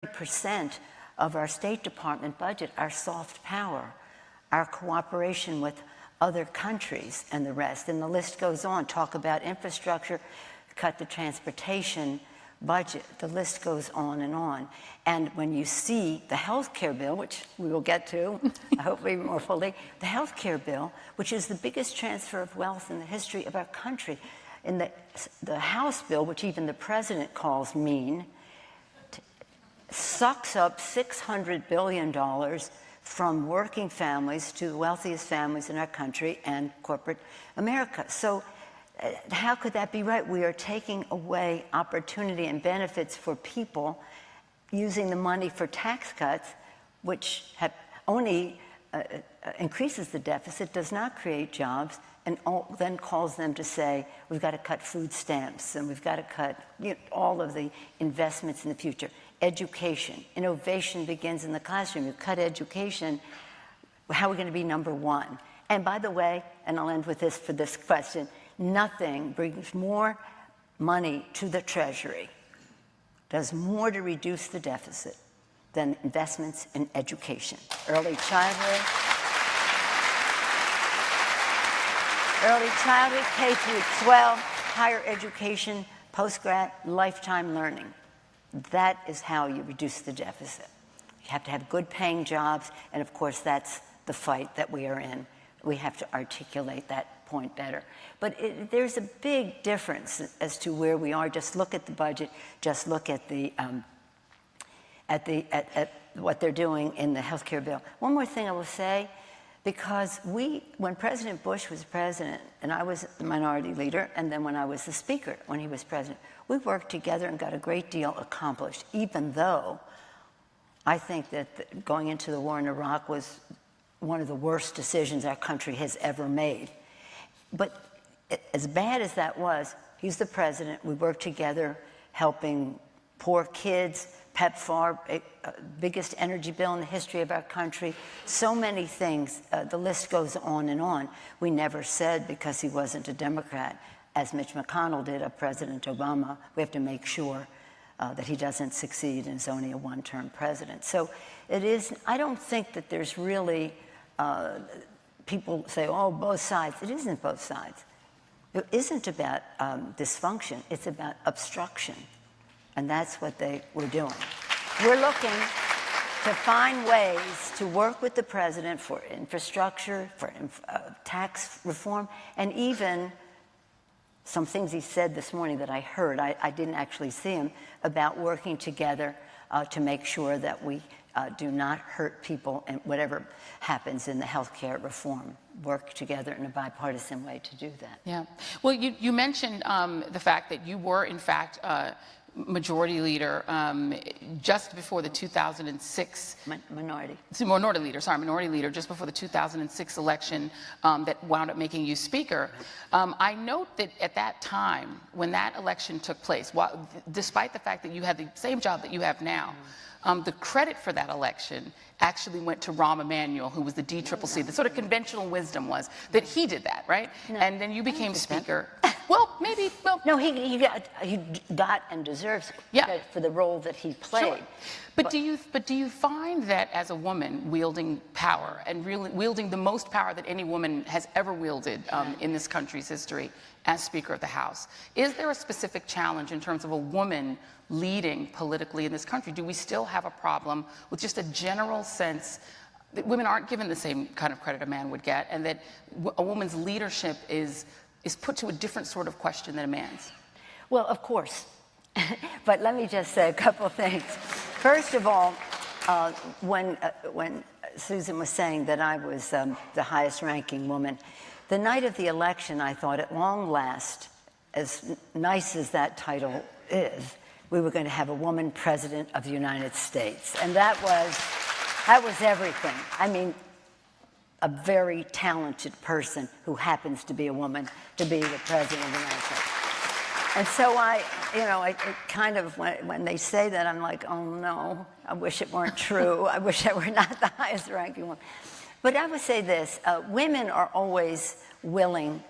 percent of our State Department budget, our soft power, our cooperation with other countries and the rest. And the list goes on. Talk about infrastructure, cut the transportation budget. The list goes on and on. And when you see the health care bill, which we will get to, hopefully more fully, the health care bill, which is the biggest transfer of wealth in the history of our country, in the House bill, which even the president calls mean, sucks up $600 billion from working families to the wealthiest families in our country and corporate America. So how could that be right? We are taking away opportunity and benefits for people using the money for tax cuts, which have only increases the deficit, does not create jobs, and then calls them to say, we've got to cut food stamps and we've got to cut all of the investments in the future. Education. Innovation begins in the classroom. You cut education, how are we going to be number one? And by the way, and I'll end with this for this question, nothing brings more money to the Treasury, does more to reduce the deficit than investments in education. Early childhood, K through 12, higher education, post-grad, lifetime learning. That is how you reduce the deficit. You have to have good paying jobs, and of course that's the fight that we are in. We have to articulate that point better. But there's a big difference as to where we are. Just look at the budget, just look at what they're doing in the health care bill. One more thing I will say, because when President Bush was president, and I was the minority leader, and then when I was the speaker when he was president, we worked together and got a great deal accomplished, even though I think that going into the war in Iraq was one of the worst decisions our country has ever made. But as bad as that was, he's the president. We worked together helping poor kids, PEPFAR, biggest energy bill in the history of our country. So many things. The list goes on and on. We never said, because he wasn't a Democrat, as Mitch McConnell did of President Obama, we have to make sure that he doesn't succeed and is only a one-term president. So it is, I don't think that there's really, people say, oh, both sides. It isn't both sides. It isn't about dysfunction. It's about obstruction. And that's what they were doing. We're looking to find ways to work with the president for infrastructure, for tax reform, and even some things he said this morning that I heard, I didn't actually see him, about working together to make sure that we do not hurt people and whatever happens in the healthcare reform. Work together in a bipartisan way to do that. Yeah. Well, you mentioned the fact that you were, in fact, majority leader just before the 2006 minority leader just before the 2006 election that wound up making you speaker. I note that at that time when that election took place, despite the fact that you had the same job that you have now, the credit for that election actually went to Rahm Emanuel, who was the DCCC. The sort of conventional wisdom was that he did that, right? No, and then you became speaker. Well, maybe. Well, no, he got and deserves credit for the role that he played. Sure. But do you find that as a woman wielding power and really wielding the most power that any woman has ever wielded in this country's history as Speaker of the House, is there a specific challenge in terms of a woman leading politically in this country? Do we still have a problem with just a general sense that women aren't given the same kind of credit a man would get, and that a woman's leadership is put to a different sort of question than a man's? Well, of course. But let me just say a couple of things. First of all, when Susan was saying that I was the highest ranking woman, the night of the election, I thought at long last, as nice as that title is, we were going to have a woman president of the United States. And that was everything. I mean, a very talented person who happens to be a woman to be the president of the United States. And so I kind of, when they say that, I'm like, oh no, I wish it weren't true. I wish I were not the highest ranking woman. But I would say this, women are always willing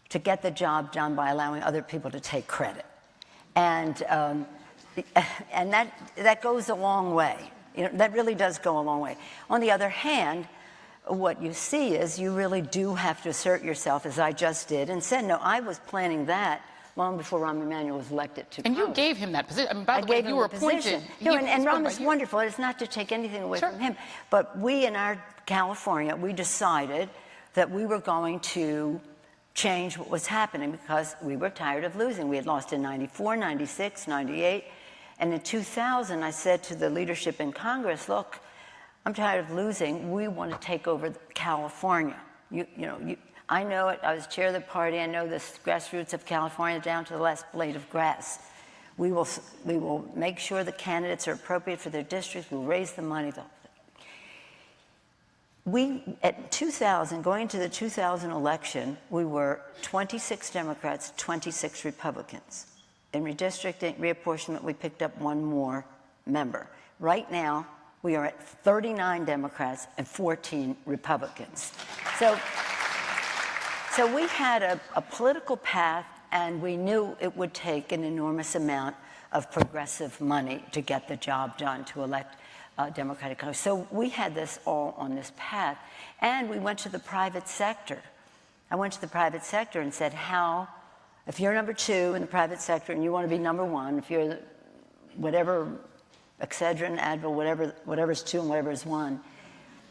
to get the job done by allowing other people to take credit. And And that goes a long way. You know, that really does go a long way. On the other hand, what you see is you really do have to assert yourself, as I just did, and said, no, I was planning that long before Rahm Emanuel was elected to Congress. And you gave him that position. I mean, by the way, you were appointed. No, and Rahm is wonderful. It's not to take anything away from him. But we in our California, we decided that we were going to change what was happening because we were tired of losing. We had lost in 94, 96, 98. And in 2000, I said to the leadership in Congress, look, I'm tired of losing. We want to take over California. I know it. I was chair of the party. I know the grassroots of California down to the last blade of grass. We will make sure the candidates are appropriate for their districts. We'll raise the money. At 2000, going into the 2000 election, we were 26 Democrats, 26 Republicans. In redistricting, reapportionment, we picked up one more member. Right now, we are at 39 Democrats and 14 Republicans. So we had a political path, and we knew it would take an enormous amount of progressive money to get the job done, to elect Democratic Congress. So we had this all on this path. And we went to the private sector. I went to the private sector and said, if you're number 2 in the private sector and you want to be number 1, if you're whatever, Excedrin, Advil, whatever's 2 and whatever's 1,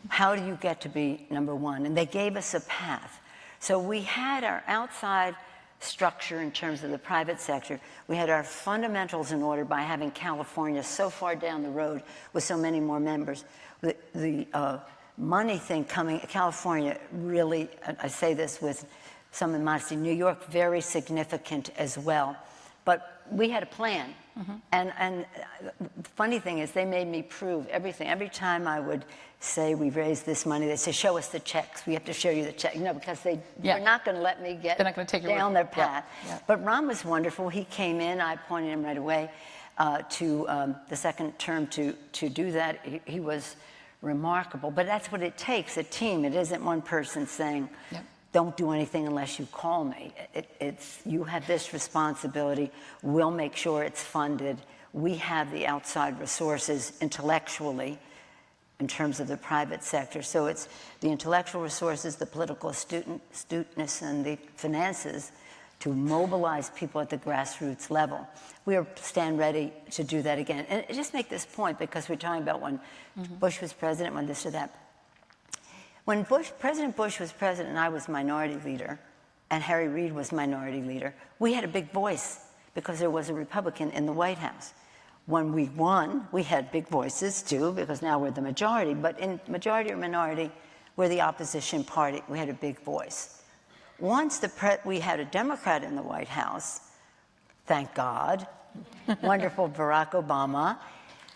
how do you get to be number 1? And they gave us a path. So we had our outside structure in terms of the private sector. We had our fundamentals in order by having California so far down the road with so many more members. The money thing coming, California really, I say this with some modesty, New York, very significant as well. But we had a plan. Mm-hmm. And the funny thing is they made me prove everything. Every time I would say we've raised this money, they say, show us the checks. We have to show you the check. Because they're not going to let me get down their path. Yeah. But Rahm was wonderful. He came in. I appointed him right away to the second term to do that. He was remarkable. But that's what it takes, a team. It isn't one person saying, don't do anything unless you call me. It's you have this responsibility. We'll make sure it's funded. We have the outside resources intellectually in terms of the private sector. So it's the intellectual resources, the political astuteness, and the finances to mobilize people at the grassroots level. We stand ready to do that again. And just make this point, because we're talking about when Bush was president, when this or that. When President Bush was president and I was minority leader, and Harry Reid was minority leader, we had a big voice because there was a Republican in the White House. When we won, we had big voices too, because now we're the majority. But in majority or minority, we're the opposition party. We had a big voice. Once we had a Democrat in the White House, thank God, wonderful Barack Obama,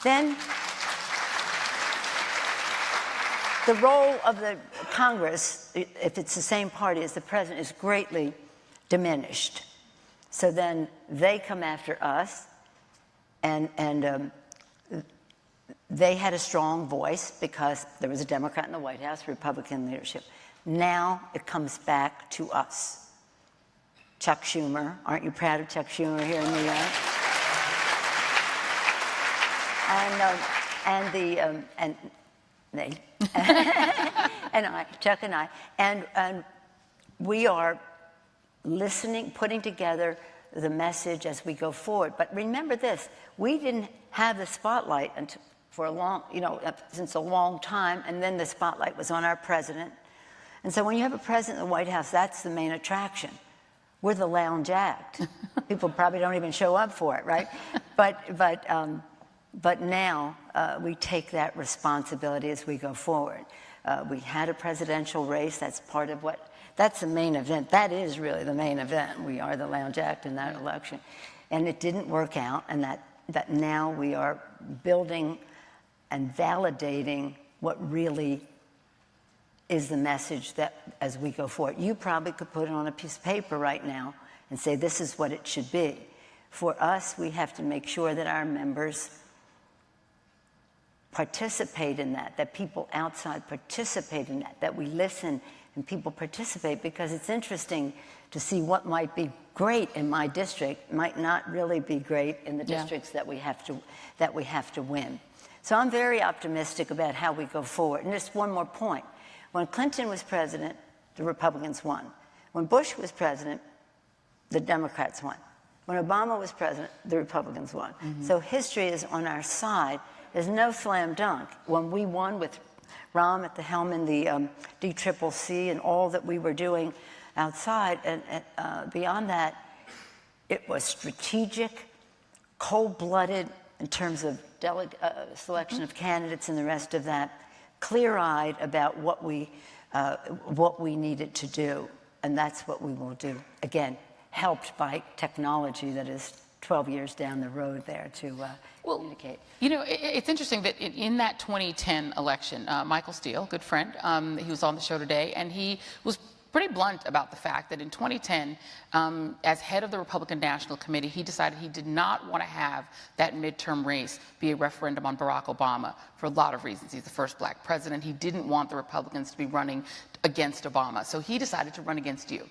then the role of the Congress, if it's the same party as the president, is greatly diminished. So then they come after us, and they had a strong voice because there was a Democrat in the White House, Republican leadership. Now it comes back to us. Chuck Schumer, aren't you proud of Chuck Schumer here in New York? And they and I, Chuck and I, and we are listening, putting together the message as we go forward. But remember this: we didn't have the spotlight for a long, since a long time, and then the spotlight was on our president. And so when you have a president in the White House, that's the main attraction. We're the lounge act. People probably don't even show up for it, right? But now we take that responsibility as we go forward. We had a presidential race. That's part of that's the main event. That is really the main event. We are the lounge act in that election. And it didn't work out, and that now we are building and validating what really is the message that as we go forward. You probably could put it on a piece of paper right now and say this is what it should be. For us, we have to make sure that our members participate in that people outside participate in that we listen and people participate, because it's interesting to see what might be great in my district might not really be great in the districts that we have to win. So I'm very optimistic about how we go forward. And just one more point. When Clinton was president, the Republicans won. When Bush was president, the Democrats won. When Obama was president, the Republicans won. So history is on our side. There's no slam dunk. When we won with Rahm at the helm in the DCCC and all that we were doing outside, and beyond that, it was strategic, cold-blooded in terms of selection of candidates and the rest of that, clear-eyed about what we needed to do, and that's what we will do. Again, helped by technology that is 12 years down the road there to communicate. You know, it's interesting that in that 2010 election, Michael Steele, good friend, he was on the show today, and he was pretty blunt about the fact that in 2010, as head of the Republican National Committee, he decided he did not want to have that midterm race be a referendum on Barack Obama for a lot of reasons. He's the first black president. He didn't want the Republicans to be running against Obama. So he decided to run against you.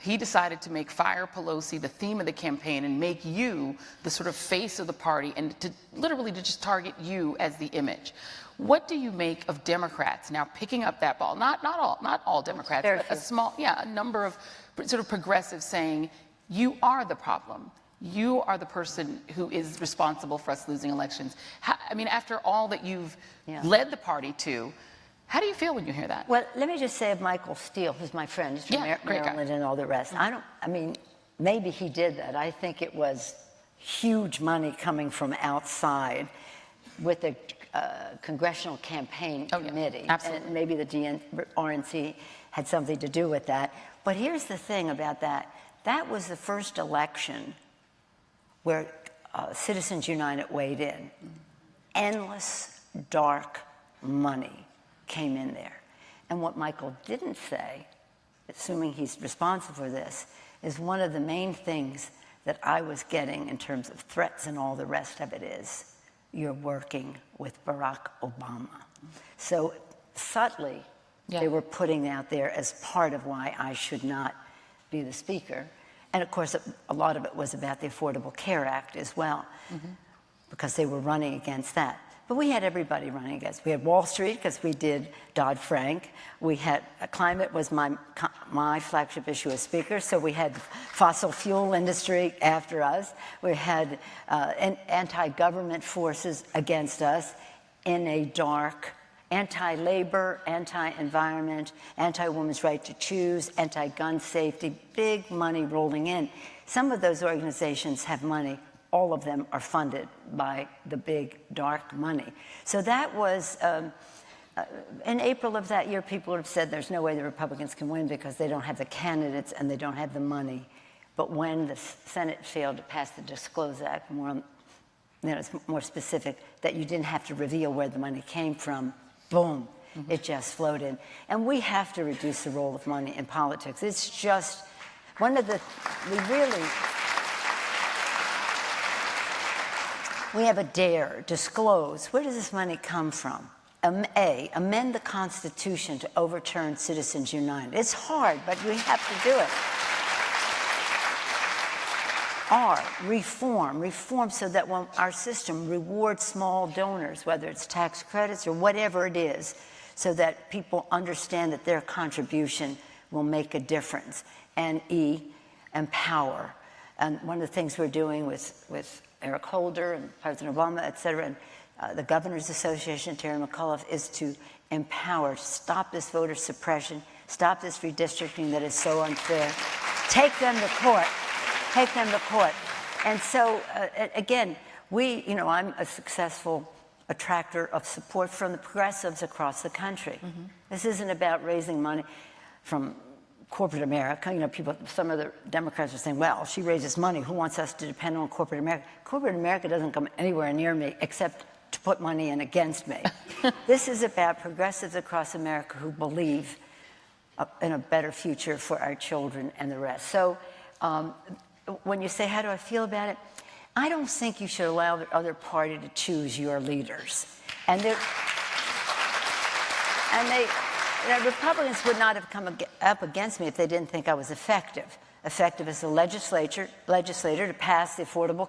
He decided to make Fire Pelosi the theme of the campaign and make you the sort of face of the party, and to literally to just target you as the image. What do you make of Democrats now picking up that ball? Not all Democrats, but a number of sort of progressives saying, you are the problem. You are the person who is responsible for us losing elections. I mean, after all that you've led the party to, how do you feel when you hear that? Well, let me just say of Michael Steele, who's my friend, he's from Maryland and all the rest. I mean, maybe he did that. I think it was huge money coming from outside with the Congressional Campaign Committee. Absolutely. And maybe the RNC had something to do with that. But here's the thing about that. That was the first election where Citizens United weighed in. Endless, dark money came in there. And what Michael didn't say, assuming he's responsible for this, is one of the main things that I was getting in terms of threats and all the rest of it is, you're working with Barack Obama. So subtly, they were putting out there as part of why I should not be the speaker. And of course, a lot of it was about the Affordable Care Act as well, because they were running against that. But we had everybody running against. We had Wall Street, because we did Dodd-Frank. We had climate was my flagship issue as speaker, so we had fossil fuel industry after us. We had anti-government forces against us in a dark, anti-labor, anti-environment, anti-women's right to choose, anti-gun safety, big money rolling in. Some of those organizations have money. All of them are funded by the big, dark money. So that was, in April of that year, people would have said there's no way the Republicans can win because they don't have the candidates and they don't have the money. But when the Senate failed to pass the Disclose Act, it's more specific, that you didn't have to reveal where the money came from, boom, it just flowed in. And we have to reduce the role of money in politics. It's just one of the, we have a dare, disclose, where does this money come from? Amend the Constitution to overturn Citizens United. It's hard, but we have to do it. Reform so that when our system rewards small donors, whether it's tax credits or whatever it is, so that people understand that their contribution will make a difference. And empower. And one of the things we're doing with Eric Holder and President Obama, et cetera, and the Governors Association, Terry McAuliffe, is to empower, stop this voter suppression, stop this redistricting that is so unfair, take them to court, And so, again, I'm a successful attractor of support from the progressives across the country. This isn't about raising money from corporate America. Some of the Democrats are saying, well, she raises money. Who wants us to depend on corporate America? Corporate America doesn't come anywhere near me except to put money in against me. This is about progressives across America who believe in a better future for our children and the rest. So when you say, how do I feel about it? I don't think you should allow the other party to choose your leaders. And Republicans would not have come up against me if they didn't think I was effective as a legislator to pass the Affordable